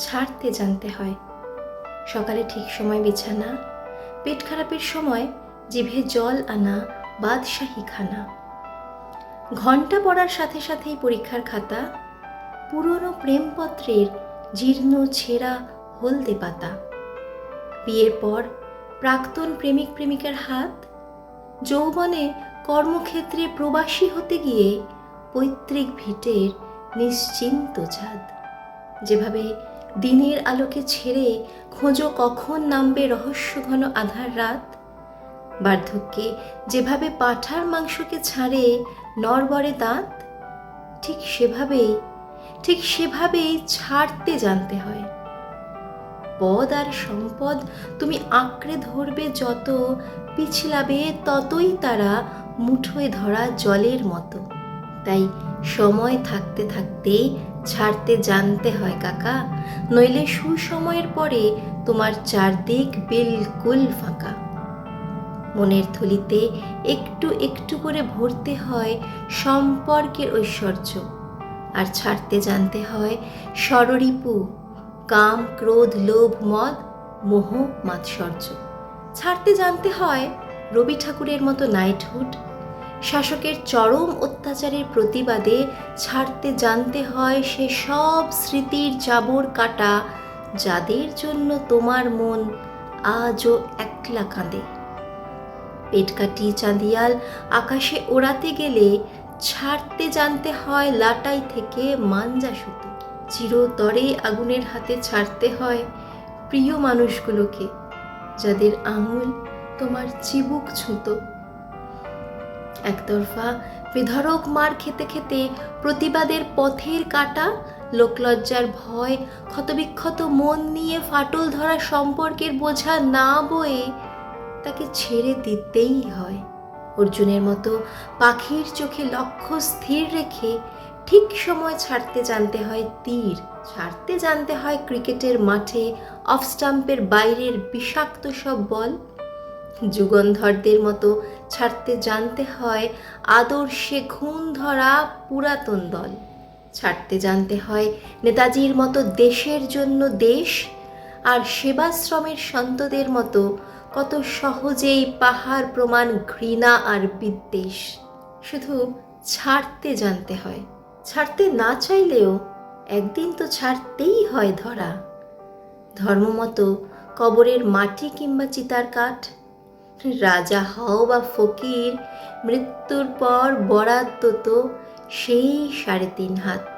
ছাড়তে জানতে হয়। সকালে ঠিক সময় বিছানা, পেট খারাপের সময় জিভে জল আনা, বাদশাহী খানা। ঘণ্টা পড়ার সাথে সাথেই পরীক্ষার খাতা, পুরনো প্রেমপত্রের জীর্ণ ছেঁড়া হলদে পাতা। বিয়ের পর প্রাক্তন প্রেমিক প্রেমিকার হাত, যৌবনে কর্মক্ষেত্রে প্রবাসী হতে গিয়ে পৈতৃক ভিটের নিশ্চিন্ত ছাদ। যেভাবে দিনের আলোকে ছেড়ে খোঁজো কখন নামবে রহস্যঘন আধার রাত, বার্ধক্যে যেভাবে পাঁঠার মাংসকে ছাড়ে নড়বড়ে দাঁত, ঠিক সেভাবেই ছাড়তে জানতে হয়। পদ আর সম্পদ তুমি আঁকড়ে ধরবে যত, পিছলাবে ততই তারা মুঠোয় ধরা জলের মতো। তাই সময় থাকতে থাকতে ছাড়তে জানতে হয় কাকা, নইলে সুসময়ের পরে তোমার চারদিক বিলকুল ফাঁকা। মনের থলিতে একটু একটু করে ভরতে হয় সম্পর্কের ঐশ্বর্য, আর ছাড়তে জানতে হয় ষড়রিপু, কাম ক্রোধ লোভ মদ মোহ মাৎসর্য। ছাড়তে জানতে হয় রবি ঠাকুরের মতো নাইটহুড, শাসকের চরম অত্যাচারের প্রতিবাদে ছাড়তে জানতে হয় সে সব স্মৃতির জাবর কাটা, যাদের জন্য তোমার মন আজও একলা কাঁদে। পেটকাটি চাঁদিয়াল আকাশে ওড়াতে গেলে ছাড়তে জানতে হয় লাটাই থেকে মাঞ্জা সুতো। চিরতরে আগুনের হাতে ছাড়তে হয় প্রিয় মানুষগুলোকে, যাদের আঙুল তোমার চিবুক ছুঁতো। একতরফা বেধড়ক মার খেতে খেতে প্রতিবাদের পথের কাটা, লোকলজ্জার ভয় ক্ষতবিক্ষত মন নিয়ে ফাটল ধরা সম্পর্কের বোঝা না বয়ে তাকে ছেড়ে দিতেই হয়। অর্জুনের মতো পাখির চোখে লক্ষ্য স্থির রেখে ঠিক সময় ছাড়তে জানতে হয় তীর। ছাড়তে জানতে হয় ক্রিকেটের মাঠে অফ স্টাম্পের বাইরের বিষাক্ত সব বল। যুগন্ধরদের মতো ছাড়তে জানতে হয় আদর্শে ঘুণ ধরা পুরাতন দল। ছাড়তে জানতে হয় নেতাজির মতো দেশের জন্য দেশ, আর সেবাশ্রমের সন্তদের মতো কত সহজেই পাহাড় প্রমাণ ঘৃণা আর বিদ্বেষ। শুধু ছাড়তে জানতে হয়, ছাড়তে না চাইলেও একদিন তো ছাড়তেই হয় ধরা। ধর্মমতো কবরের মাটি কিংবা চিতার কাঠ, রাজা হও বা ফকির, মৃত্যুর পর বরাদ্দ তো সেই 3.5 হাত।